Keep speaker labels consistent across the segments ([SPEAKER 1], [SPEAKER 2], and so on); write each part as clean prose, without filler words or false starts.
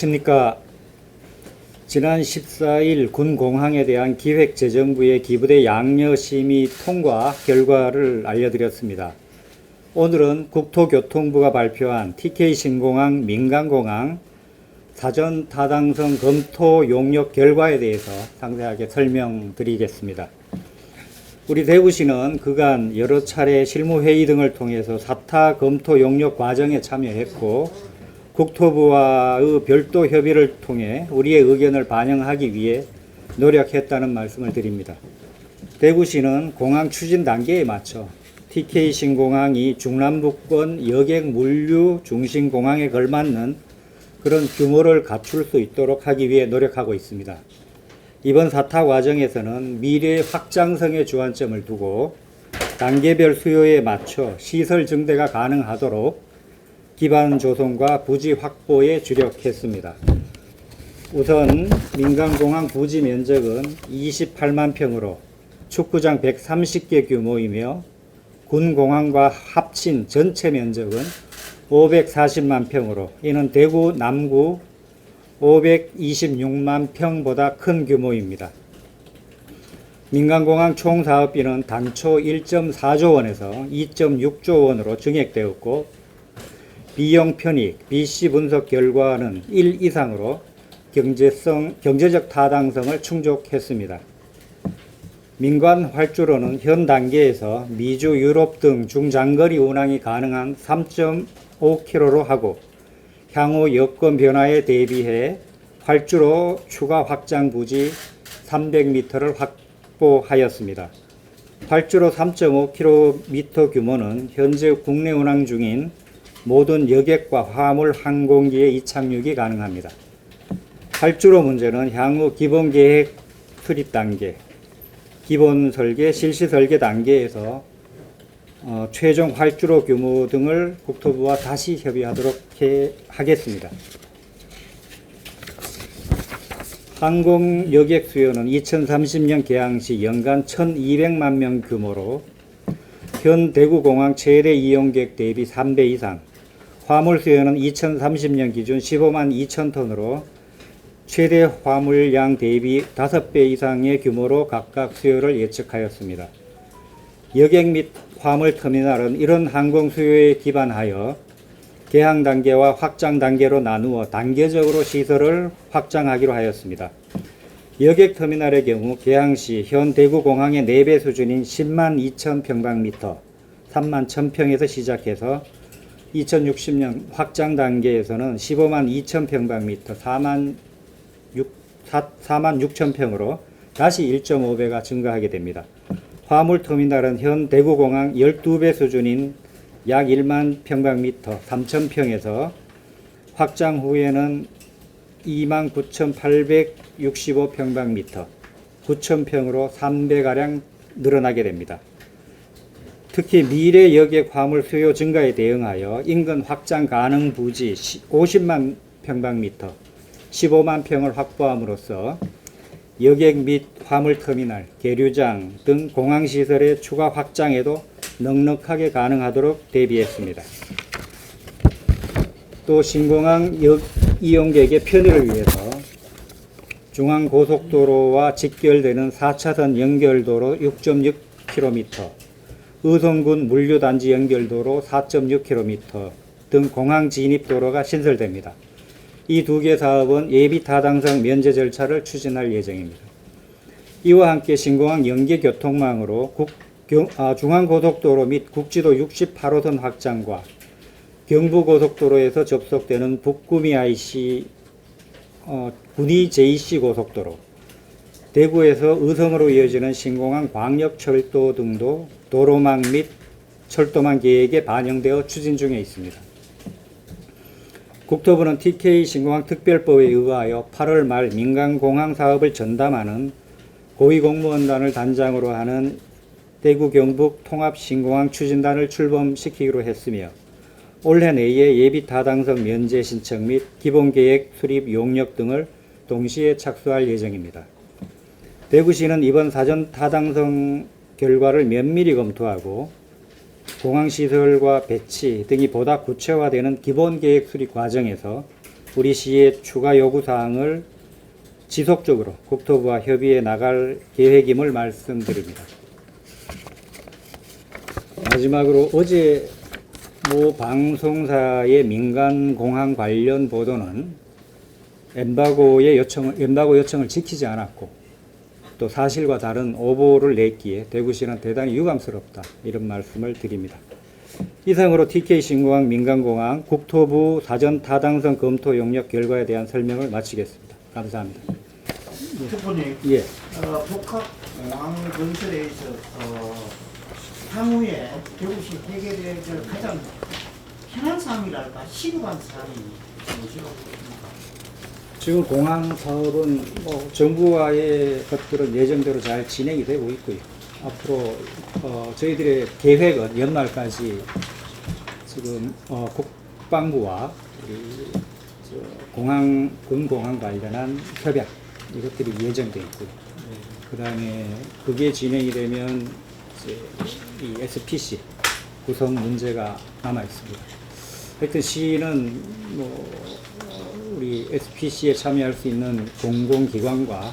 [SPEAKER 1] 안녕하십니까. 지난 14일 군공항에 대한 기획재정부의 기부대 양녀심의 통과 결과를 알려드렸습니다. 오늘은 국토교통부가 발표한 TK 신공항 민간공항 사전 타당성 검토 용역 결과에 대해서 상세하게 설명드리겠습니다. 우리 대구시는 그간 여러 차례 실무회의 등을 통해서 사타 검토 용역 과정에 참여했고 국토부와의 별도 협의를 통해 우리의 의견을 반영하기 위해 노력했다는 말씀을 드립니다. 대구시는 공항 추진 단계에 맞춰 TK 신공항이 중남부권 여객 물류 중심 공항에 걸맞는 그런 규모를 갖출 수 있도록 하기 위해 노력하고 있습니다. 이번 사타 과정에서는 미래 확장성에 주안점을 두고 단계별 수요에 맞춰 시설 증대가 가능하도록 기반 조성과 부지 확보에 주력했습니다. 우선 민간공항 부지 면적은 28만 평으로 축구장 130개 규모이며 군공항과 합친 전체 면적은 540만 평으로 이는 대구 남구 526만 평보다 큰 규모입니다. 민간공항 총사업비는 당초 1.4조 원에서 2.6조 원으로 증액되었고 비용 편익, BC 분석 결과는 1 이상으로 경제적 타당성을 충족했습니다. 민간 활주로는 현 단계에서 미주, 유럽 등 중장거리 운항이 가능한 3.5km로 하고 향후 여건 변화에 대비해 활주로 추가 확장 부지 300m를 확보하였습니다. 활주로 3.5km 규모는 현재 국내 운항 중인 모든 여객과 화물 항공기의 이착륙이 가능합니다. 활주로 문제는 향후 기본계획 수립 단계, 기본 설계, 실시 설계 단계에서 최종 활주로 규모 등을 국토부와 다시 협의하도록 하겠습니다. 항공 여객 수요는 2030년 개항 시 연간 1200만 명 규모로 현 대구공항 최대 이용객 대비 3배 이상, 화물 수요는 2030년 기준 15만 2천 톤으로 최대 화물량 대비 5배 이상의 규모로 각각 수요를 예측하였습니다. 여객 및 화물 터미널은 이런 항공 수요에 기반하여 개항 단계와 확장 단계로 나누어 단계적으로 시설을 확장하기로 하였습니다. 여객 터미널의 경우 개항 시 현 대구공항의 4배 수준인 10만 2천 평방미터, 3만 1000평에서 시작해서 2060년 확장 단계에서는 15만 2천 평방미터, 4만 6천 평으로 다시 1.5배가 증가하게 됩니다. 화물 터미널은 현 대구공항 12배 수준인 약 1만 평방미터, 3천 평에서 확장 후에는 29,865평방미터, 9,000평으로 3배가량 늘어나게 됩니다. 특히 미래 여객 화물 수요 증가에 대응하여 인근 확장 가능 부지 50만 평방미터, 15만 평을 확보함으로써 여객 및 화물 터미널, 계류장 등 공항시설의 추가 확장에도 넉넉하게 가능하도록 대비했습니다. 또 신공항 이용객의 편의를 위해서 중앙고속도로와 직결되는 4차선 연결도로 6.6km, 의성군 물류단지 연결도로 4.6km 등 공항 진입도로가 신설됩니다. 이 두 개 사업은 예비타당성 면제 절차를 추진할 예정입니다. 이와 함께 신공항 연계교통망으로 중앙고속도로 및 국지도 68호선 확장과 경부고속도로에서 접속되는 북구미 IC, 군위 JC 고속도로, 대구에서 의성으로 이어지는 신공항 광역철도 등도 도로망 및 철도망 계획에 반영되어 추진 중에 있습니다. 국토부는 TK 신공항 특별법에 의하여 8월 말 민간공항 사업을 전담하는 고위공무원단을 단장으로 하는 대구 경북 통합신공항 추진단을 출범시키기로 했으며 올해 내에 예비타당성 면제 신청 및 기본계획 수립 용역 등을 동시에 착수할 예정입니다. 대구시는 이번 사전 타당성 결과를 면밀히 검토하고 공항시설과 배치 등이 보다 구체화되는 기본계획 수립 과정에서 우리 시의 추가 요구사항을 지속적으로 국토부와 협의해 나갈 계획임을 말씀드립니다. 마지막으로 어제 모 방송사의 민간공항 관련 보도는 엠바고 요청을 지키지 않았고 또 사실과 다른 오보를 냈기에 대구시는 대단히 유감스럽다, 이런 말씀을 드립니다. 이상으로 TK 신공항 민간공항 국토부 사전 타당성 검토 용역 결과에 대한 설명을 마치겠습니다. 감사합니다.
[SPEAKER 2] 특보님,
[SPEAKER 1] 예.
[SPEAKER 2] 복합공항 건설에 있어서 향후에 대구시 해결될 가장 현안 사항이랄까 시급한 사항이 무엇이라고 보십니까?
[SPEAKER 1] 지금 공항 사업은 정부와의 것들은 예정대로 잘 진행이 되고 있고요. 앞으로 저희들의 계획은 연말까지 지금 국방부와 우리 군공항 관련한 협약 이것들이 예정되어 있고요. 그다음에 그게 진행이 되면 이제 이 SPC 구성 문제가 남아 있습니다. 하여튼 시는 우리 SPC에 참여할 수 있는 공공기관과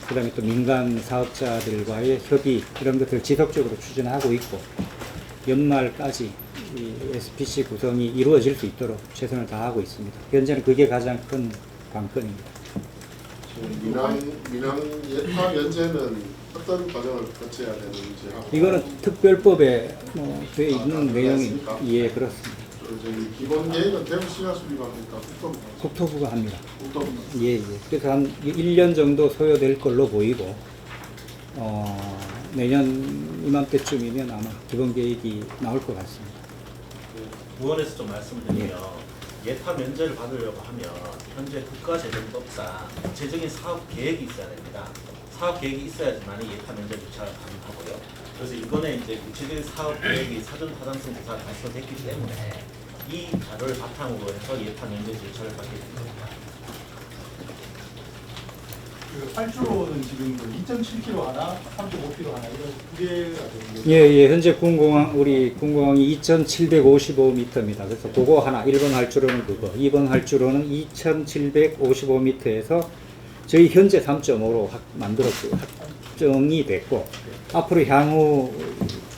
[SPEAKER 1] 그다음에 또 민간 사업자들과의 협의 이런 것들을 지속적으로 추진하고 있고 연말까지 이 SPC 구성이 이루어질 수 있도록 최선을 다하고 있습니다. 현재는 그게 가장 큰 관건입니다.
[SPEAKER 3] 민항 예타 면제는 어떤 과정을 거쳐야 되는지 하고
[SPEAKER 1] 이거는 특별법에 되어 있는
[SPEAKER 3] 들어가
[SPEAKER 1] 내용이
[SPEAKER 3] 있습니까?
[SPEAKER 1] 예, 그렇습니다.
[SPEAKER 3] 저기 기본 계획은 대구시가 수립합니까?
[SPEAKER 1] 국토부가 합니다.
[SPEAKER 3] 국토부.
[SPEAKER 1] 예, 예. 그래서 한 1년 정도 소요될 걸로 보이고 내년 이맘때쯤이면 아마 기본 계획이 나올 것 같습니다.
[SPEAKER 4] 의원에서 좀 말씀을 드리면 예타 면제를 받으려고 하면 현재 국가재정법상 구체적인 사업 계획이 있어야 됩니다. 사업 계획이 있어야지만 예타 면제 조차가 가능하고요. 그래서 이번에 이제 구체적인 사업 계획이 사전 타당성 조사가 달성됐기 때문에 이 자료를 바탕으로 해서 예타 면제 절차를 받게 됩니다.
[SPEAKER 5] 그 8조로는 지금 2.7km 하나, 3.5km 하나 이런 두 개가 되는
[SPEAKER 1] 예, 예. 현재 우리 군공항이 2,755m입니다. 그래서 그거 하나, 1번 할주로는 그거, 2번 할주로는 2,755m에서 저희 현재 3.5로 만들었고, 확정이 됐고, 앞으로 향후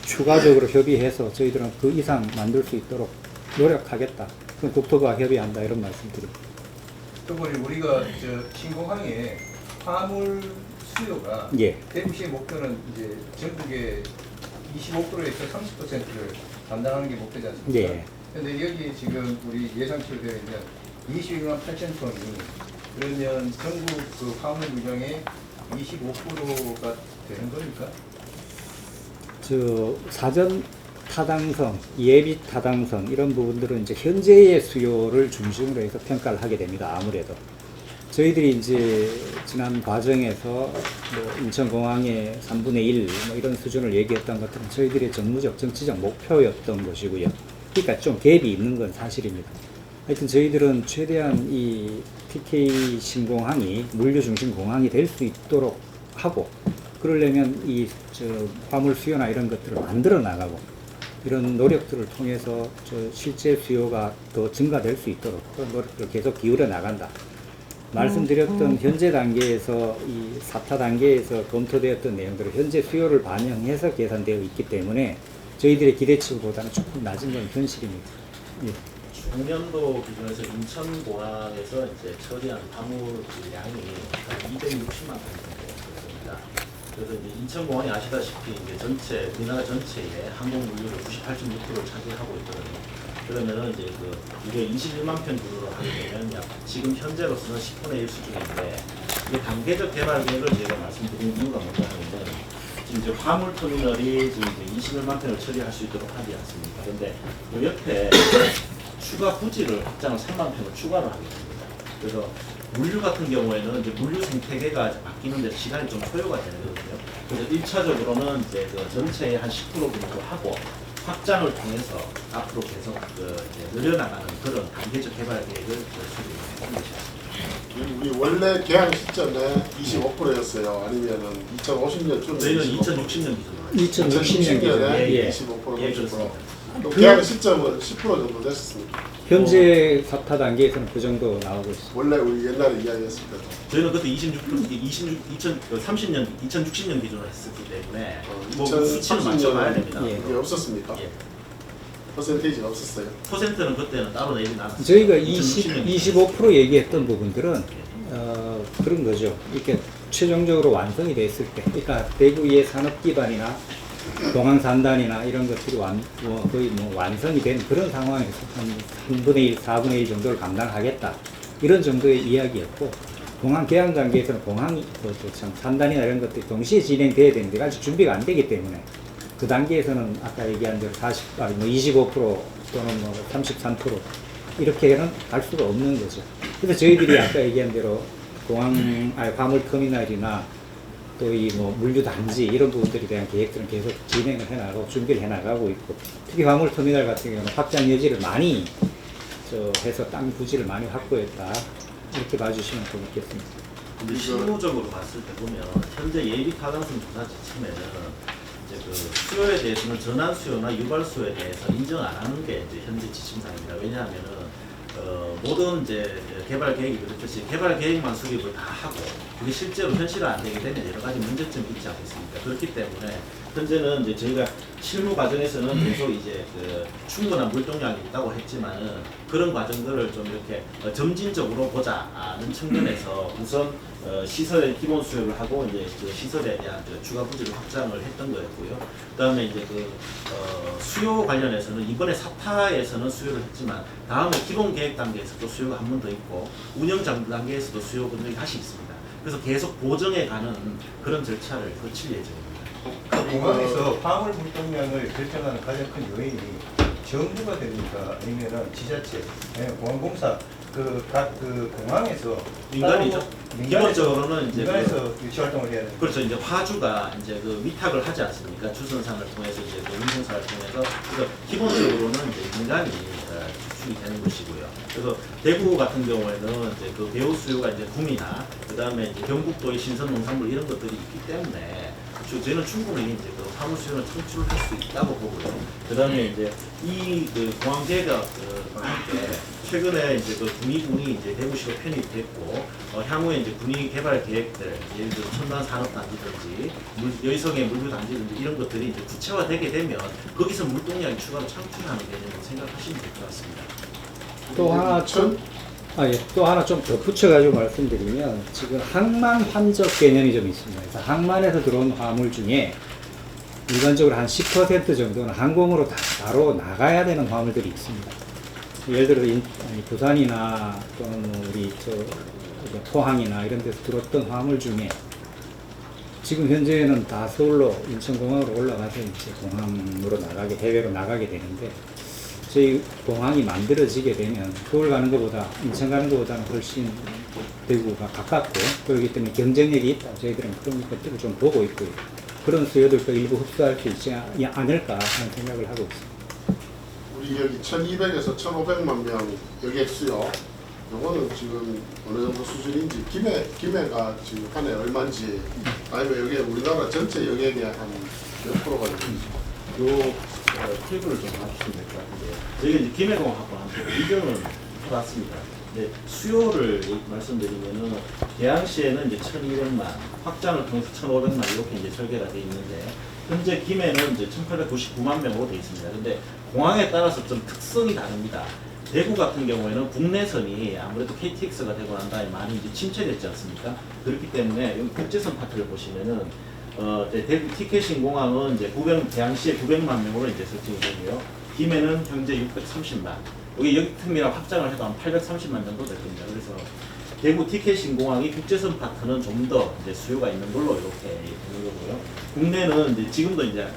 [SPEAKER 1] 추가적으로 협의해서 저희들은 그 이상 만들 수 있도록 노력하겠다. 그럼 국토부와 협의한다, 이런 말씀 드립니다.
[SPEAKER 6] 또 우리가 신공항에 화물 수요가
[SPEAKER 1] 예.
[SPEAKER 6] 대구시의 목표는 이제 전국의 25%에서 30%를 담당하는 게 목표지 않습니까?
[SPEAKER 1] 예.
[SPEAKER 6] 그런데 여기 지금 우리 예상치로 되어 있는 22만 8천 톤이 그러면 전국 그 화물 물량의 25%가 되는 겁니까?
[SPEAKER 1] 사전 타당성, 예비 타당성 이런 부분들은 이제 현재의 수요를 중심으로 해서 평가를 하게 됩니다. 아무래도 저희들이 이제 지난 과정에서 인천공항의 3분의 1 이런 수준을 얘기했던 것들은 저희들의 정무적, 정치적 목표였던 것이고요. 그러니까 좀 갭이 있는 건 사실입니다. 하여튼 저희들은 최대한 이 TK 신공항이 물류 중심 공항이 될 수 있도록 하고, 그러려면 화물 수요나 이런 것들을 만들어 나가고, 이런 노력들을 통해서 실제 수요가 더 증가될 수 있도록 그런 노력들을 계속 기울여 나간다. 말씀드렸던 현재 단계에서 이 4타 단계에서 검토되었던 내용들을 현재 수요를 반영해서 계산되어 있기 때문에 저희들의 기대치보다는 조금 낮은 건 현실입니다. 예.
[SPEAKER 4] 작년도 기준에서 인천공항에서 이제 처리한 화물 양이 한 260만 톤 정도 됐습니다. 그래서 이제 인천공항이 아시다시피 이제 우리나라 전체의 항공 물류를 98.6%를 차지하고 있거든요. 그러면은 이제 이게 21만 편 구조로 하게 되면 지금 현재로서는 10분의 1 수준인데, 이게 단계적 개발 계획을 제가 말씀드린 이유가 뭔가 하면은 지금 이제 화물 터미널이 지금 이제 21만 편을 처리할 수 있도록 하지 않습니까? 그런데 그 옆에 추가 부지를 확장을 3만 편을 추가를 하게 됩니다. 그래서 물류 같은 경우에는 이제 물류 생태계가 바뀌는 데 시간이 좀 소요가 되거든요. 그래서 1차적으로는 이제 전체의 한 10% 정도 하고 확장을 통해서 앞으로 계속 이제 늘려나가는 그런 단계적 개발 계획을 수립해 주셨습니다.
[SPEAKER 3] 우리 원래 개항 시점에 25%였어요. 아니면은 2050년쯤
[SPEAKER 4] 저희는 2060년 기준으로
[SPEAKER 1] 2060년에
[SPEAKER 3] 년에
[SPEAKER 1] 예.
[SPEAKER 3] 25%
[SPEAKER 4] 예,
[SPEAKER 3] 30%.
[SPEAKER 4] 그렇습니다.
[SPEAKER 3] 또 개항 시점은 10% 정도 됐었습니다.
[SPEAKER 1] 현재 사타 단계에서는 그 정도 나오고 있습니다.
[SPEAKER 3] 원래 우리 옛날에 이야기했을 때도
[SPEAKER 4] 저희는 그때 2030년, 2060년 기준으로 했었기 때문에 뭐
[SPEAKER 3] 2030
[SPEAKER 4] 수치는 맞춰봐야 됩니다.
[SPEAKER 1] 예.
[SPEAKER 3] 그게 없었습니까?
[SPEAKER 4] 예.
[SPEAKER 3] 퍼센테이지가 없었어요.
[SPEAKER 4] 퍼센트는 그때는 따로 내지 않았어요.
[SPEAKER 1] 저희가
[SPEAKER 4] 2060년
[SPEAKER 1] 25% 얘기했던 부분들은 그런 거죠. 이렇게 최종적으로 완성이 됐을 때, 그러니까 대구의 산업 기반이나 공항 산단이나 이런 것들이 거의 뭐 완성이 된 그런 상황에서 한 3분의 1, 4분의 1 정도를 감당하겠다. 이런 정도의 이야기였고, 공항 개항 단계에서는 공항이 참 산단이나 이런 것들이 동시에 진행돼야 되는데 아직 준비가 안 되기 때문에 그 단계에서는 아까 얘기한 대로 25% 또는 뭐 33% 이렇게는 갈 수가 없는 거죠. 그래서 저희들이 아까 얘기한 대로 화물 터미널이나 또 이 뭐 물류 단지 이런 부분들에 대한 계획들은 계속 진행을 해나가고 준비를 해나가고 있고, 특히 화물 터미널 같은 경우는 확장 여지를 많이 해서 땅 부지를 많이 확보했다, 이렇게 봐주시면 좋겠습니다.
[SPEAKER 4] 근데 실무적으로 봤을 때 보면 현재 예비 타당성 조사 지침에는 이제 그 수요에 대해서는 전환 수요나 유발 수요에 대해서 인정 안 하는 게 이제 현재 지침상입니다. 왜냐하면은 모든 이제 개발 계획이 그렇듯이 개발 계획만 수립을 다 하고 그게 실제로 현실화 안 되게 되면 여러 가지 문제점이 있지 않겠습니까? 그렇기 때문에 현재는 이제 저희가 실무 과정에서는 계속 이제 그 충분한 물동량이 있다고 했지만은 그런 과정들을 좀 이렇게 점진적으로 보자는 측면에서 우선 시설의 기본 수요를 하고 이제 그 시설에 대한 추가 부지를 확장을 했던 거였고요. 그다음에 이제 수요 관련해서는 이번에 사타에서는 수요를 했지만 다음에 기본 계획 단계에서 또 수요가 한 번 더 있고 운영 단계에서도 수요 분들이 다시 있습니다. 그래서 계속 보정해 가는 그런 절차를 거칠 예정입니다.
[SPEAKER 6] 공항에서 화물 물동량을 결정하는 가장 큰 요인이 정부가 됩니까? 아니면은 지자체, 공항공사 각 공항에서
[SPEAKER 4] 민간이죠. 기본적으로는 이제
[SPEAKER 6] 민간에서 유치 활동을 해야 되는.
[SPEAKER 4] 그렇죠. 이제 화주가 이제 위탁을 하지 않습니까? 주선상을 통해서 이제 운송사를 통해서 그래서 기본적으로는 이제 민간이 추출이 되는 것이고요. 그래서 대구 같은 경우에는 이제 그 배후 수요가 이제 구미나 그다음에 이제 경북도의 신선 농산물 이런 것들이 있기 때문에 저희는 충분히 이제 그 화물 수요는 창출할 수 있다고 보고요. 그다음에 이제 이 공항 계획과 함께 최근에 이제 군이 이제 대구시로 편입됐고 향후에 이제 군이 개발 계획들, 예를 들어 첨단 산업 단지든지 여의성의 물류 단지든지 이런 것들이 이제 구체화되게 되면 거기서 물동량이 추가로 창출하는 개념으로 생각하시면 될 것 같습니다.
[SPEAKER 1] 또 하나 좀 덧붙여가지고 말씀드리면, 지금 항만 환적 개념이 좀 있습니다. 그래서 항만에서 들어온 화물 중에 일반적으로 한 10% 정도는 항공으로 바로 나가야 되는 화물들이 있습니다. 예를 들어 부산이나 또는 우리 포항이나 이런 데서 들었던 화물 중에 지금 현재는 다 서울로 인천공항으로 올라가서 이제 공항으로 해외로 나가게 되는데, 저희 공항이 만들어지게 되면 서울 가는 것보다 인천 가는 것보다는 훨씬 대구가 가깝고 그렇기 때문에 경쟁력이 있다. 저희들은 그런 것들을 좀 보고 있고요. 그런 수요들도 일부 흡수할 수 있지 않을까 하는 생각을 하고 있습니다.
[SPEAKER 3] 우리 여기 1200에서 1500만 명 여객 수요, 요거는 지금 어느 정도 수준인지, 김해가 지금 한 해 얼마인지, 아니면 여기 우리나라 전체 여객의 한 몇 프로가 되는지.
[SPEAKER 4] 요 테이블을 좀 봐주시면 될 것 같은데요. 저희가 이제 김해공항하고 함께 의견을 해봤습니다. 네, 수요를 말씀드리면은 계양시에는 이제 1,200만, 확장을 통해서 1,500만 이렇게 이제 설계가 돼 있는데, 현재 김해는 이제 1,899만 명으로 돼 있습니다. 근데 공항에 따라서 좀 특성이 다릅니다. 대구 같은 경우에는 국내선이 아무래도 KTX가 되고 난 다음에 많이 이제 침체됐지 않습니까? 그렇기 때문에 여기 국제선 파트를 보시면은 대구 티켓인공항은 이제 계양시에 900만 명으로 이제 설정이 되고요. 김해는 현재 630만. 여기 틈이랑 확장을 해도 한 830만 정도 될 겁니다. 그래서 대구 티켓인공항이 국제선 파트는 좀 더 이제 수요가 있는 걸로 이렇게 되는 거고요. 국내는 이제 지금도 이제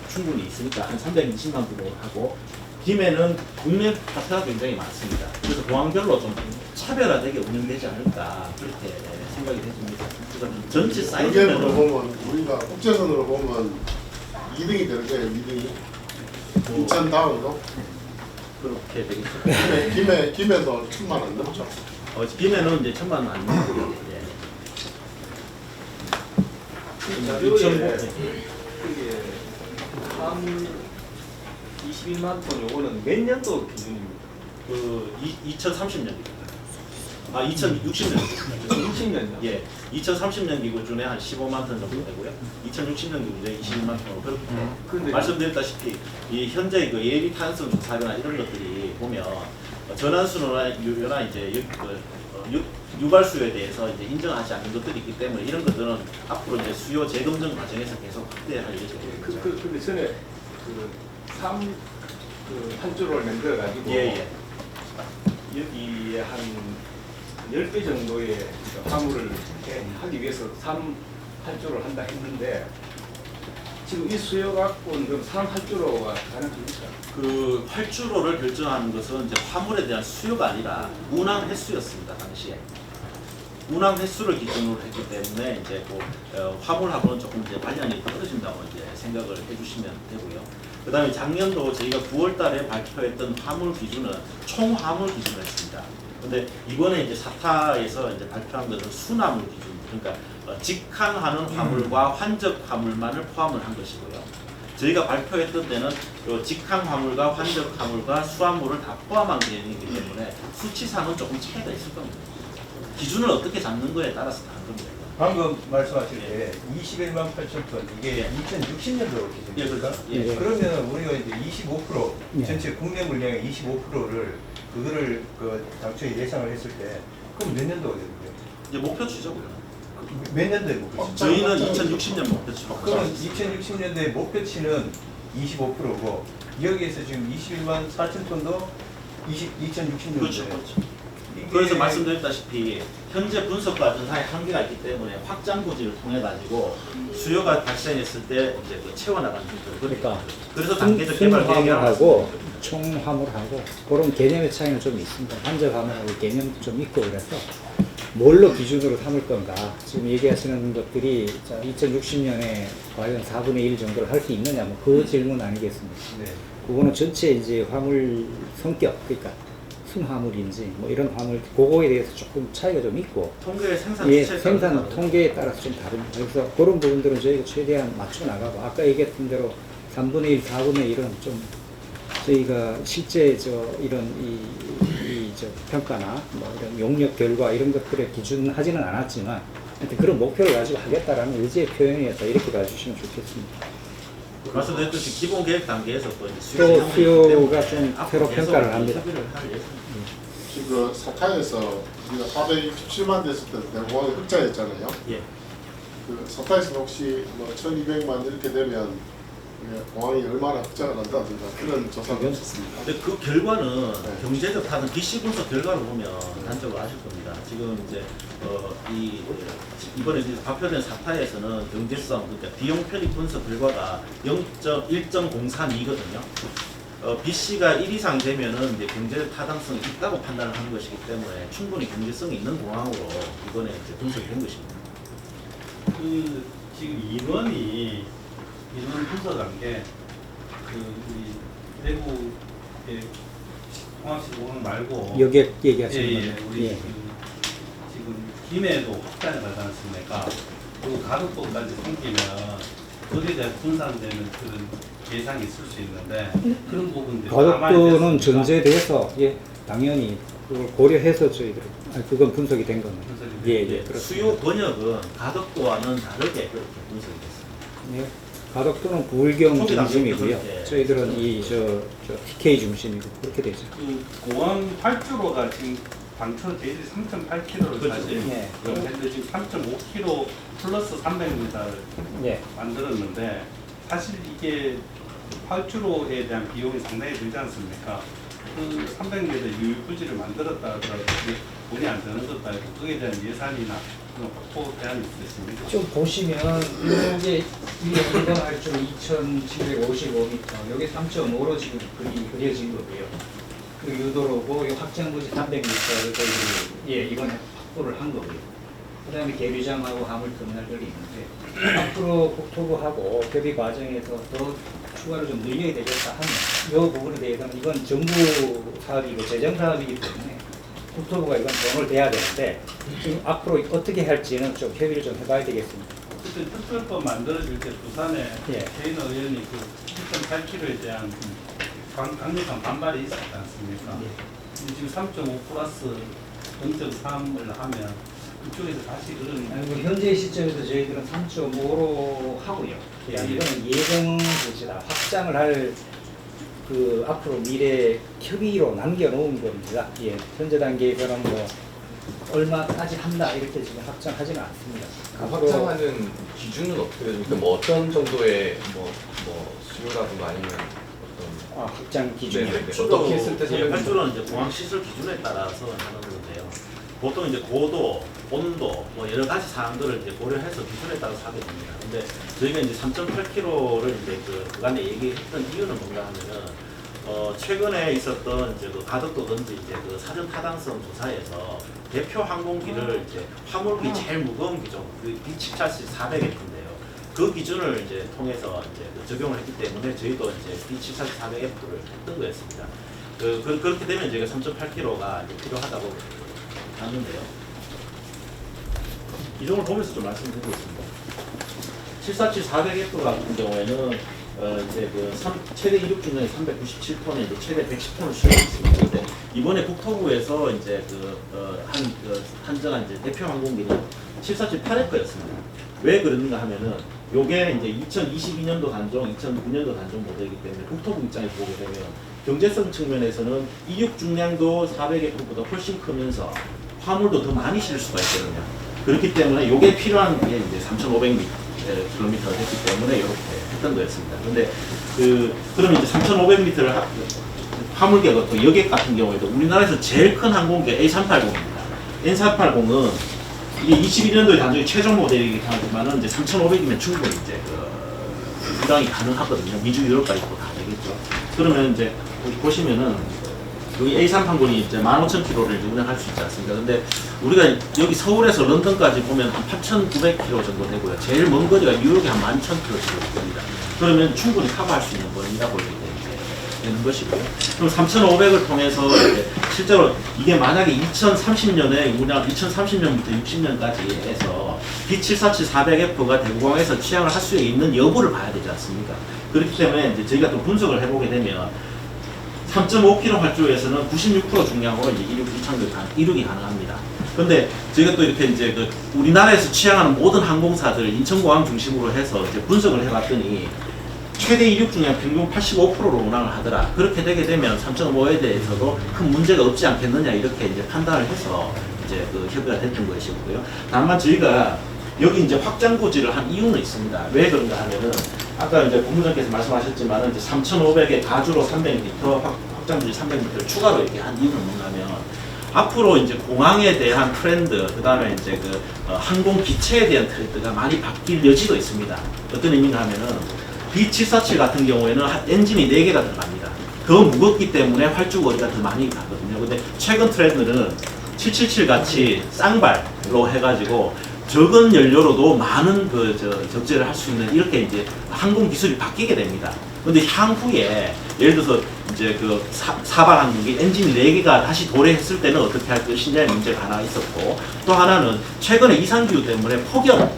[SPEAKER 4] 충분히 있으니까 한 320만 정도 하고, 김해는 국내 파트가 굉장히 많습니다. 그래서 공항별로 좀 차별화되게 운영되지 않을까 그렇게 생각이 됩니다. 그래서 전체
[SPEAKER 3] 국내로
[SPEAKER 4] 사이즈는
[SPEAKER 3] 보면 우리가 국제선으로 보면 2등이 되는 거예요. 2등이 인천 다음으로.
[SPEAKER 4] 그렇게 되겠죠.
[SPEAKER 3] 김해도 1,000만 원 넘죠.
[SPEAKER 4] 김해는 이제 1,000만 원 안 넘고요. 예.
[SPEAKER 7] 그게 한 21만 톤 요거는 몇 년도 기준입니까?
[SPEAKER 4] 그 2030년입니다. 2060년.
[SPEAKER 6] 60년요?
[SPEAKER 4] 예, 2030년 기준에 한 15만 톤 정도 되고요. 2060년 기준에 21만 톤. 그렇기 때문에 말씀드렸다시피 이 현재 그 예비 탄소 조사나 이런 것들이 보면 전환수로나 유료나 이제 유발수요에 대해서 이제 인정하지 않는 것들이 있기 때문에 이런 것들은 앞으로 이제 수요 재검증 과정에서 계속 확대할 예정입니다.
[SPEAKER 6] 근데 전에 한주를 만들어 가지고
[SPEAKER 4] 예.
[SPEAKER 6] 여기에 한 10배 정도의 화물을 하기 위해서 3활주로를 한다 했는데 지금 이 수요 갖고는 그럼 3활주로가 가능합니까?
[SPEAKER 4] 그 활주로를 결정하는 것은 이제 화물에 대한 수요가 아니라 운항 횟수였습니다. 당시에 운항 횟수를 기준으로 했기 때문에 이제 화물하고는 조금 이제 관련이 떨어진다고 이제 생각을 해주시면 되고요. 그다음에 작년도 저희가 9월달에 발표했던 화물 기준은 총 화물 기준이었습니다. 근데 이번에 이제 사타에서 이제 발표한 것은 순화물 기준, 그러니까 직항하는 화물과 환적 화물만을 포함을 한 것이고요. 저희가 발표했던 때는 직항 화물과 환적 화물과 수화물을 다 포함한 개념이기 때문에 수치상은 조금 차이가 있을 겁니다. 기준을 어떻게 잡는 거에 따라서 다른 겁니다.
[SPEAKER 6] 방금 말씀하실 때 21만 8천 톤 이게 2060년도 기준입니까?
[SPEAKER 4] 예, 그렇죠.
[SPEAKER 1] 예.
[SPEAKER 6] 그러면 우리가 이제 25%
[SPEAKER 1] 예.
[SPEAKER 6] 전체 국내 물량의 25%를 그거를 그 당초에 예상을 했을 때 그럼 몇 년도가 되는데요?
[SPEAKER 4] 이제 목표치죠.
[SPEAKER 6] 몇 년도에 목표치?
[SPEAKER 4] 저희는 2060년 목표치로.
[SPEAKER 6] 그러면 2060년도에 목표치는 25%고 여기에서 지금 21만 4천 톤도 2060년도에
[SPEAKER 4] 그렇죠. 그래서 말씀드렸다시피 현재 분석 과정하에 한계가 있기 때문에 확장 부지를 통해 가지고 수요가 발생했을 때 이제 채워나가는 거죠.
[SPEAKER 1] 그러니까
[SPEAKER 4] 그래서 단계적 개발 계획이
[SPEAKER 1] 화물하고 총 화물하고 그런 개념의 차이는 좀 있습니다. 환적 화물하고 개념도 좀 있고 그래서 뭘로 기준으로 삼을 건가? 지금 얘기하시는 것들이 2060년에 과연 4분의 1 정도를 할 수 있느냐? 뭐 그 질문 아니겠습니까?
[SPEAKER 6] 네.
[SPEAKER 1] 그거는 전체 이제 화물 성격, 그러니까 순화물인지 뭐 이런 화물, 그거에 대해서 조금 차이가 좀 있고,
[SPEAKER 4] 통계 생산
[SPEAKER 1] 예,
[SPEAKER 4] 수치에
[SPEAKER 1] 생산
[SPEAKER 4] 따라서
[SPEAKER 1] 통계에 따라서 좀 다릅니다. 그래서 그런 부분들은 저희가 최대한 맞춰 나가고, 아까 얘기했던 대로 3분의 1, 4분의 1은 좀 저희가 실제 이런 저 평가나 뭐 이런 용역 결과 이런 것들에 기준하지는 않았지만 하여튼 그런 목표를 가지고 하겠다라는 의지의 표현이었다, 이렇게 봐주시면 좋겠습니다.
[SPEAKER 4] 말씀드렸듯이 기본 계획 단계에서 또 이제
[SPEAKER 1] 또 수요가
[SPEAKER 4] 때문에
[SPEAKER 1] 좀
[SPEAKER 4] 앞으로
[SPEAKER 1] 새로
[SPEAKER 4] 계속
[SPEAKER 1] 평가를 합니다.
[SPEAKER 4] 협의를 할 예정입니다.
[SPEAKER 3] 지금 그 사타에서 우리가 467만 됐을 때 대공황이 흑자였잖아요.
[SPEAKER 4] 예.
[SPEAKER 3] 그 사타에서 혹시 뭐 1200만 이렇게 되면 공항이 얼마나 흑자가 난다든가 그런 조사가 없었습니다.
[SPEAKER 4] 근데 그 결과는
[SPEAKER 3] 네.
[SPEAKER 4] 경제적 다른 BC 분석 결과를 보면 단적으로 아실 겁니다. 지금 이제 이번에 이제 발표된 사타에서는 경제성, 그러니까 비용 편익 분석 결과가 1.03이거든요. BC가 1 이상 되면은 이제 경제적 타당성이 있다고 판단을 하는 것이기 때문에 충분히 경제성이 있는 공항으로 이번에 이제 분석이 된 것입니다.
[SPEAKER 7] 그 지금 인원 분석한 게 우리 대구의 공항시공항 말고
[SPEAKER 1] 여기에 얘기하시는
[SPEAKER 7] 예,
[SPEAKER 1] 거는
[SPEAKER 7] 우리 지금 김해도 확산이 가지 않습니까? 그 가덕도까지 생기면 거기에 대해 분산되는 그런 예상이 있을 수 있는데 그런 부분들이
[SPEAKER 1] 가덕도는 전제돼서 당연히 그걸 고려해서 저희들이 그건 분석이 된 겁니다. 예, 그렇습니다.
[SPEAKER 4] 수요 번역은 가덕도와는 다르게 그렇게 분석이 됐습니다.
[SPEAKER 1] 예. 가덕도는 부울경
[SPEAKER 4] 초기
[SPEAKER 1] 중심이고요.
[SPEAKER 4] 단계
[SPEAKER 1] 저희들은 이 TK 중심이고 그렇게 되죠.
[SPEAKER 7] 그 공항 활주로가 지금 당초 저희들이 3.8km를
[SPEAKER 4] 그렇죠.
[SPEAKER 7] 사실
[SPEAKER 1] 예.
[SPEAKER 7] 했는데 지금 3.5km 플러스 300m를
[SPEAKER 1] 예.
[SPEAKER 7] 만들었는데 사실 이게 활주로에 대한 비용이 상당히 들지 않습니까? 그 300m 유유부지를 만들었다 하더라도 그게 돈이 안 드는 것도 아니고 그에 대한 예산이나 그런 확보 대안이 있으십니까?
[SPEAKER 1] 좀 보시면 이게 이번 할주로 2,755m, 여기 3.5로 지금 그려진 거고요. 그 유도로고 이 확장부지 300m를 저희들이 이번에 확보를 한 거고요. 그다음에 계류장하고 화물터미널들이 있는데 앞으로 국토부하고 협의 과정에서 더 추가로 좀 늘려야 되겠다 하면 이 부분에 대해서는 이건 정부 사업이고 재정 사업이기 때문에 국토부가 이건 돈을 대야 되는데 지금 앞으로 어떻게 할지는 좀 협의를 좀 해봐야 되겠습니다.
[SPEAKER 7] 그때 특별법 만들어질 때 부산에
[SPEAKER 1] 예.
[SPEAKER 7] 개인 의원이 그 1.8km에 대한 강력한 반발이 있었지 않습니까? 근데 지금 3.5 플러스 0.3을 하면 그쪽에서 다시 그런
[SPEAKER 1] 아니, 뭐 현재 시점에서 저희들은 3.5로 하고요. 그냥 이거는 예정 조치다. 확장을 할 그 앞으로 미래 협의로 남겨놓은 겁니다. 예, 현재 단계에서는 뭐 얼마까지 한다 이렇게 지금 확정하지는 않습니다. 앞으로
[SPEAKER 8] 확장하는 기준은 어떻게 됩니까? 뭐 어떤 정도의 뭐 수요라든가 아니면 어떤
[SPEAKER 1] 확장 기준이
[SPEAKER 8] 네, 네.
[SPEAKER 4] 활주로,
[SPEAKER 8] 어떻게 했을 때
[SPEAKER 4] 예,
[SPEAKER 8] 선택을
[SPEAKER 4] 활주로는 이제 공항 시설 기준에 따라서 하는 건데요. 보통 이제 고도, 온도, 뭐 여러 가지 사항들을 이제 고려해서 기준에 따라서 하게 됩니다. 근데 저희가 이제 3.8km를 이제 그 그간에 얘기했던 이유는 뭔가 하면은 최근에 있었던 이제 그 가덕도든지 이제 그 사전 타당성 조사에서 대표 항공기를 이제 화물기 제일 무거운 기종, 그 B747 400F인데요. 그 기준을 이제 통해서 이제 그 적용을 했기 때문에 저희도 이제 B747 400F를 했던 거였습니다. 그렇게 되면 저희가 3.8km가 이제 필요하다고 하는데요. 이종을 보면서 좀 말씀드리겠습니다. 747 400F 같은 경우에는 이제 그 최대 이륙 중량이 397톤에 이제 최대 110톤을 수행했습니다. 근데 이번에 국토부에서 이제 한정한 이제 대표 항공기는 747 8F였습니다. 왜 그러는가 하면은 요게 이제 2022년도 단종, 2009년도 단종 모델이기 때문에 국토부 입장에서 보게 되면 경제성 측면에서는 이륙 중량도 400F보다 훨씬 크면서 화물도 더 많이 실을 수가 있거든요. 그렇기 때문에 요게 필요한 게 이제 3,500km가 됐기 때문에 이렇게 했던 거였습니다. 근데 그러면 이제 3,500m를 화물계가 또 여객 같은 경우에도 우리나라에서 제일 큰 항공기가 A380입니다. N480은 이게 21년도에 단종이 최종 모델이긴 하지만은 이제 3,500이면 충분히 이제 부당이 가능하거든요. 미주 유럽까지 또 다 되겠죠. 그러면 이제 보시면은 여기 A380이 이제 15,000km를 운행할 수 있지 않습니까? 근데 우리가 여기 서울에서 런던까지 보면 한 8,900km 정도 되고요. 제일 먼 거리가 뉴욕이 한 11,000km 정도 됩니다. 그러면 충분히 커버할 수 있는 거리라고 되는 것이고요. 그럼 3,500을 통해서 이제 실제로 이게 만약에 2030년에 우리나라 2030년부터 60년까지 해서 B747 400F가 대구공항에서 취항을 할 수 있는 여부를 봐야 되지 않습니까? 그렇기 때문에 이제 저희가 또 분석을 해보게 되면 3.5km 활주로에서는 96% 중량으로 이제 이륙이 가능합니다. 그런데 저희가 또 이렇게 이제 우리나라에서 취항하는 모든 항공사들 인천공항 중심으로 해서 이제 분석을 해봤더니 최대 이륙 중량 평균 85%로 운항을 하더라. 그렇게 되게 되면 3.5에 대해서도 큰 문제가 없지 않겠느냐 이렇게 이제 판단을 해서 이제 협의가 됐던 것이고요. 다만 저희가 여기 이제 확장 고지를 한 이유는 있습니다. 왜 그런가 하면은 아까 이제 본부장께서 말씀하셨지만은 이제 3,500에 가주로 300m 확장 고지 300m를 추가로 이렇게 한 이유는 뭔가면 앞으로 이제 공항에 대한 트렌드, 그 다음에 이제 항공 기체에 대한 트렌드가 많이 바뀔 여지도 있습니다. 어떤 의미가 하면은 B747 같은 경우에는 엔진이 4개가 들어갑니다. 더 무겁기 때문에 활주 거리가 더 많이 가거든요. 근데 최근 트렌드는 777 같이 쌍발로 해가지고 적은 연료로도 많은 적재를 할 수 있는 이렇게 이제 항공 기술이 바뀌게 됩니다. 근데 향후에 예를 들어서 이제 사발 항공기 엔진이 4개가 다시 도래했을 때는 어떻게 할 것이냐의 문제가 하나 있었고, 또 하나는 최근에 이상기후 때문에 폭염이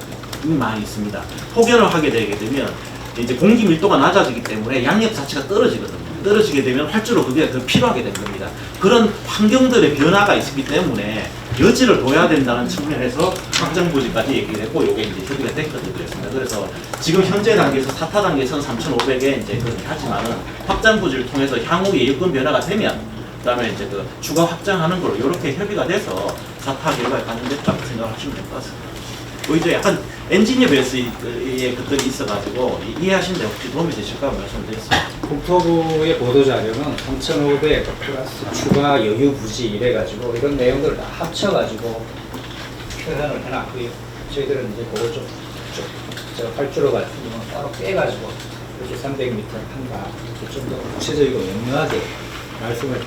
[SPEAKER 4] 많이 있습니다. 폭염을 하게 되게 되면 이제 공기 밀도가 낮아지기 때문에 양력 자체가 떨어지거든요. 떨어지게 되면 활주로 그게 더 필요하게 된 겁니다. 그런 환경들의 변화가 있기 때문에 여지를 둬야 된다는 측면에서 확장 부지까지 얘기를 했고, 요게 이제 협의가 됐거든요. 그래서 지금 현재 단계에서 4타 단계에서는 3,500에 이제 그렇게 하지만은 확장 부지를 통해서 향후에 여건 변화가 되면 그다음에 이제 추가 확장하는 걸로 이렇게 협의가 돼서 4타 결과에 반영됐다고 생각하시면 될 것 같습니다. 이제 약간 엔지니어베이스의 것들이 있어가지고 이해하시는데 혹시 도움이 되실까 말씀드렸습니다.
[SPEAKER 1] 국토부의 보도자료는 3,500 플러스 추가 여유 부지 이래가지고 이런 내용들을 다 합쳐가지고 표현을 해놨고요. 저희들은 이제 그걸 저 활주로 같은 경우는 따로 빼가지고 이렇게 300m 한다 이렇게 좀 더 구체적이고 명료하게 말씀을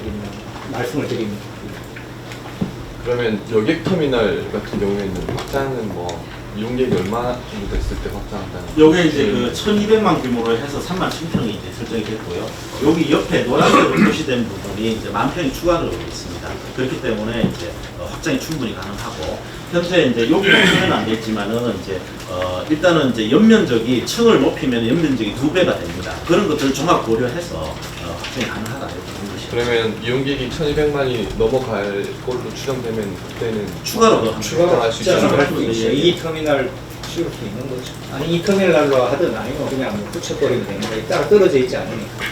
[SPEAKER 1] 드립니다.
[SPEAKER 8] 그러면 여객터미널 같은 경우에는 확장은 뭐 이용객이 얼마 정도 됐을 때 확장한다는?
[SPEAKER 4] 요게 이제 1,200만 규모로 해서 31,000평이 이제 설정이 됐고요. 여기 옆에 노란색으로 표시된 부분이 이제 10,000평이 추가로 있습니다. 그렇기 때문에 이제 확장이 충분히 가능하고, 현재 이제 여기는 표현은 안 됐지만은 이제 일단은 이제 연면적이 층을 높이면 연면적이 2배가 됩니다. 그런 것들을 종합 고려해서 확정이 가능하다 이렇게 보는 것이죠.
[SPEAKER 8] 그러면 이용객이 1,200만이 넘어갈 걸로 추정되면 그때는
[SPEAKER 4] 추가로
[SPEAKER 8] 추가할 수
[SPEAKER 1] 확장을 할
[SPEAKER 8] 있죠.
[SPEAKER 1] 수 있죠. 이 터미널 씌울 수 있는 거죠. 아니 이 터미널로 하든 아니면 그냥 뭐 붙여버리면 되는 거예요. 따로 떨어져 있지 않으니까.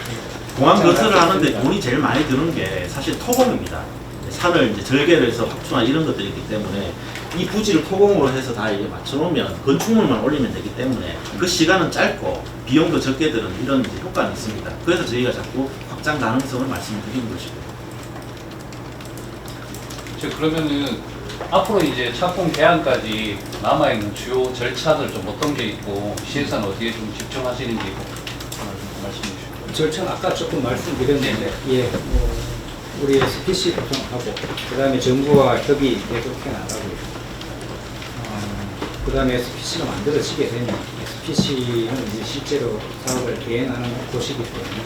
[SPEAKER 4] 공항 건설을
[SPEAKER 1] 수
[SPEAKER 4] 하는데
[SPEAKER 1] 있습니다.
[SPEAKER 4] 돈이 제일 많이 드는 게 사실 토공입니다. 산을 이제 절개를 해서 확충한 이런 것들이 있기 때문에 이 부지를 토공으로 해서 다 이게 맞춰놓으면 건축물만 올리면 되기 때문에 그 시간은 짧고 비용도 적게 드는 이런 이제 효과는 있습니다. 그래서 저희가 자꾸 확장 가능성을 말씀드리는 것이고요.
[SPEAKER 9] 그러면은 앞으로 이제 착공 개항까지 남아있는 주요 절차들 좀 어떤 게 있고 시에서는 어디에 좀 집중하시는지 말씀해 주시죠.
[SPEAKER 1] 절차는 아까 조금 말씀드렸는데, 예, 뭐 우리 SPC 구성하고, 그 다음에 정부와 협의 계속해 나가고요. 그 다음에 SPC가 만들어지게 되면, SPC는 이제 실제로 사업을 대행하는 곳이기 때문에,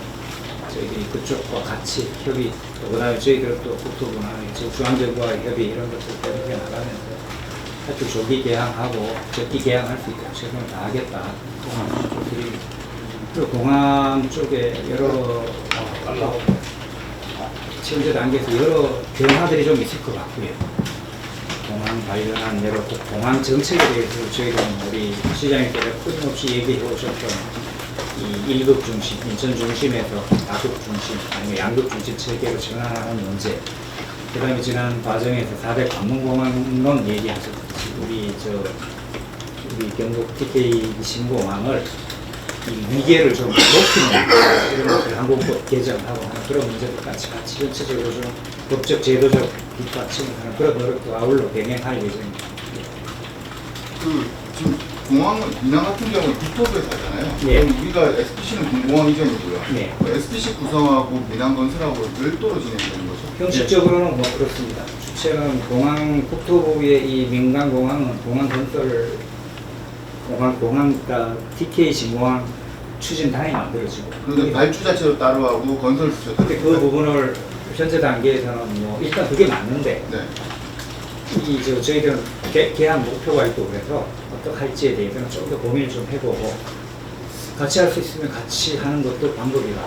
[SPEAKER 1] 저희들이 그쪽과 같이 협의, 그 다음에 저희들도 국토부나 중앙정부와의 협의 이런 것들 계속해 나가면서, 하여튼 조기 개항하고, 적기 개항할 수 있도록 최선을 다하겠다. 드립니다. 그리고 공항 쪽에 여러 현재 단계에서 여러 변화들이 좀 있을 것 같고요. 공항 관련한 여러 공항 정책에 대해서 저희들은 우리 시장님께서 끊임없이 얘기해 오셨던 이 1급 중심, 인천 중심에서 다급 중심, 아니면 양급 중심 체계로 전환하는 문제. 그 다음에 지난 과정에서 4대 관문공항론 얘기하셨듯이 우리 경북 TK 신공항을 이 위계를 좀 높이는 이런 것들 항공법 개정하고 하는 그런 문제들까지 같이 전체적으로 좀 법적 제도적 뒷받침을 하는 그런 노력도 아울러 병행할 예정입니다.
[SPEAKER 10] 지금 공항은 민항 같은 경우는 국토부에서 하잖아요.
[SPEAKER 1] 네.
[SPEAKER 10] 그럼 우리가 SPC는 공공항 이전이고요.
[SPEAKER 1] 네.
[SPEAKER 10] SPC 구성하고 민항 건설하고 별도로 진행되는 거죠.
[SPEAKER 1] 형식적으로는 뭐 그렇습니다. 주체는 공항 국토부의 이 민간공항은 공항 건설 그러니까 TK 신공항 추진단이 만들어지고.
[SPEAKER 10] 그런데 발주 자체도 따로 하고 건설 수도 따로.
[SPEAKER 1] 근데 그 부분을 현재 단계에서는 뭐 일단 그게 맞는데
[SPEAKER 10] 네.
[SPEAKER 1] 저희들은 개항 목표가 있고 그래서 어떻게 할지에 대해서는 좀 더 고민을 좀 해보고 같이 할 수 있으면 같이 하는 것도 방법이다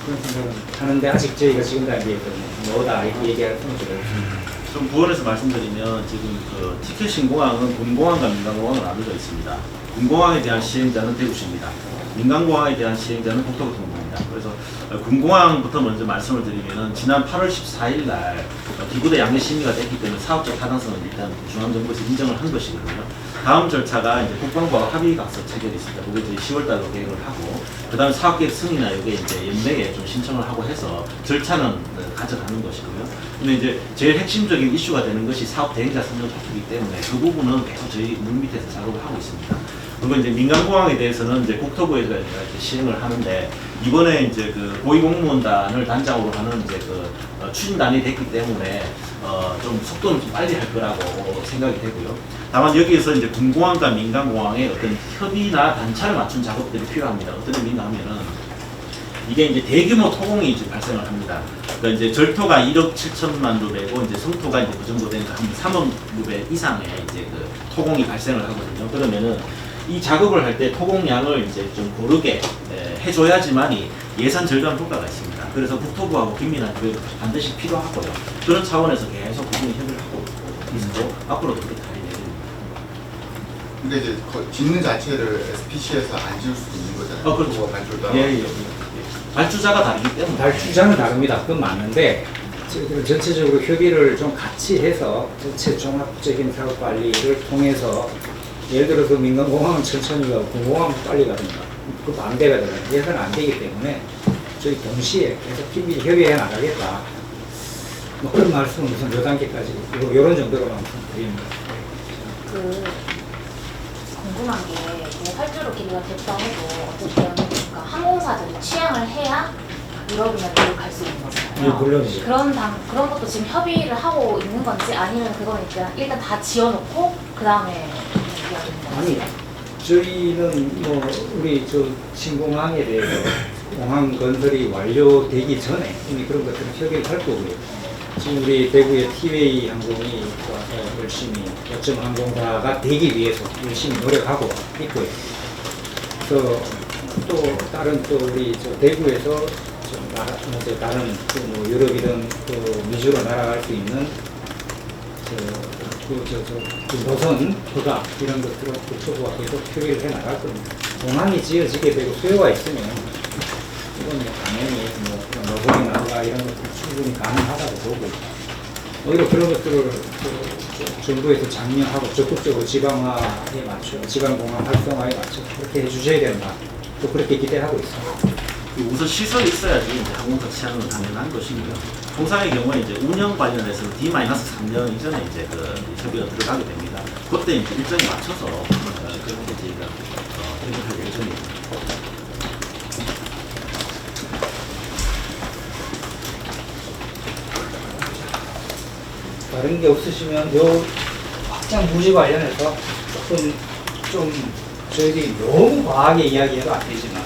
[SPEAKER 1] 그런 생각은 하는데 아직 저희가 지금 단계에서는 뭐다 이렇게 얘기할 수는 없습니다.
[SPEAKER 4] 좀 부원해서 말씀드리면 지금 그 TK 신공항은 군공항과 민간공항으로 나눠져 있습니다. 군공항에 대한 시행자는 대구시입니다. 민간공항에 대한 시행자는 국토교통부입니다. 그래서 군공항부터 먼저 말씀을 드리면은 지난 8월 14일 날 기부대 양해 심의가 됐기 때문에 사업적 타당성은 일단 중앙정부에서 인정을 한 것이거든요. 다음 절차가 이제 국방부와 합의각서 체결이 있습니다. 그게 이제 10월 달로 계획을 하고, 그 다음에 사업계획 승인이나 이게 이제 연내에 좀 신청을 하고 해서 절차는 가져가는 것이고요. 근데 이제 제일 핵심적인 이슈가 되는 것이 사업 대행자 선정 발표이기 때문에 그 부분은 계속 저희 물밑에서 작업을 하고 있습니다. 그리고 이제 민간공항에 대해서는 이제 국토부에서 이제 시행을 하는데, 이번에 이제 그 고위공무원단을 단장으로 하는 이제 그 추진단이 됐기 때문에 좀 속도는 좀 빨리 할 거라고 생각이 되고요. 다만 여기에서 이제 군공항과 민간공항의 어떤 협의나 단차를 맞춘 작업들이 필요합니다. 어떤 의미가 하면은 이게 이제 대규모 토공이 이제 발생을 합니다. 그러니까 이제 절토가 1억 7천만 루베고 이제 성토가 이제 그 정도 되니까 한 3억 루베 이상의 이제 그 토공이 발생을 하거든요. 그러면은 이 작업을 할 때 토공량을 이제 좀 고르게 해줘야지만이 예산 절감 효과가 있습니다. 그래서 국토부하고 긴밀한 교육이 반드시 필요하고요. 그런 차원에서 계속 부분이 협의를 하고 있고 앞으로도 그렇게 할 예정입니다.
[SPEAKER 10] 근데 이제 짓는 자체를 SPC에서 안 지을 수도 있는 거잖아요.
[SPEAKER 4] 그렇죠.
[SPEAKER 10] 발주를 따로.
[SPEAKER 4] 예. 발주자가 다르기 때문에.
[SPEAKER 1] 발주자는 다릅니다. 그건 맞는데 저희들은 전체적으로 협의를 좀 같이 해서 전체 종합적인 사업 관리를 통해서 예를 들어서 민간공항은 천천히 가고 군공항은 빨리 가든가 그 반대가 되는 예산은 안 되기 때문에 저희 동시에 계속 긴밀히 협의해 나가겠다. 뭐 그런 말씀은 우선 몇 단계까지 이런 정도로 말씀드립니다.
[SPEAKER 11] 궁금한 게 뭐 활주로 길이가 됐다 해도 어쨌든 그러니까 항공사들이 취향을 해야 유럽이나 미국 갈 수 있는 거잖아요.
[SPEAKER 1] 네, 물론이죠.
[SPEAKER 11] 그런 것도 지금 협의를 하고 있는 건지 아니면 그건 일단 다 지어놓고 그 다음에
[SPEAKER 1] 아니 저희는 뭐 우리 신공항에 대해서 공항 건설이 완료되기 전에 이미 그런 것들은 협의를 할 거고요. 지금 우리 대구의 티웨이 항공이 와서 열심히 거점 항공사가 되기 위해서 열심히 노력하고 있고요. 또 다른 우리 대구에서 좀 이제 다른 뭐 유럽이든 미주로 날아갈 수 있는 그 노선 허가 이런 것들을 국토부가 계속 표기를 해 나갈 겁니다. 공항이 지어지게 되고 수요가 있으면 이건 뭐 당연히 뭐 노선이나 허가 이런 것들 충분히 가능하다고 보고 오히려 그런 것들을 정부에서 장려하고 적극적으로 지방화에 맞춰 지방공항 활성화에 맞춰 그렇게 해주셔야 된다. 또 그렇게 기대하고 있습니다.
[SPEAKER 4] 우선 시설이 있어야지 이제 항공사 취향은 당연한 것이고요. 통상의 경우에 이제 운영 관련해서 D-3년 이전에 이제 그 협의가 들어가게 됩니다. 그때 이제 일정에 맞춰서 그렇게 저희가 협의할 예정입니다.
[SPEAKER 1] 다른 게 없으시면 요 확장 부지 관련해서 좀 저희들이 너무 과하게 이야기해도 안 되지만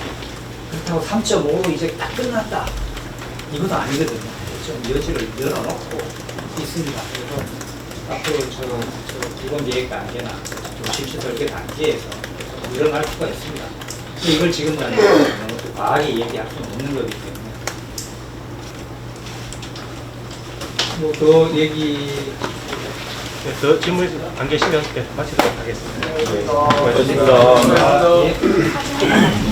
[SPEAKER 1] 그렇다고 3.5로 이제 딱 끝났다 이것도 아니거든요. 좀 여지를 열어놓고 있습니다. 그래서 앞으로 저 기본 계획 단계나 실시 설계 단계에서 일어날 수가 있습니다. 근데 이걸 지금 너무 또 과하게 얘기할 수는 없는 거기 때문에 뭐 더 얘기
[SPEAKER 5] 더 질문 안 계시면 마치도록 하겠습니다.
[SPEAKER 1] 고맙습니다.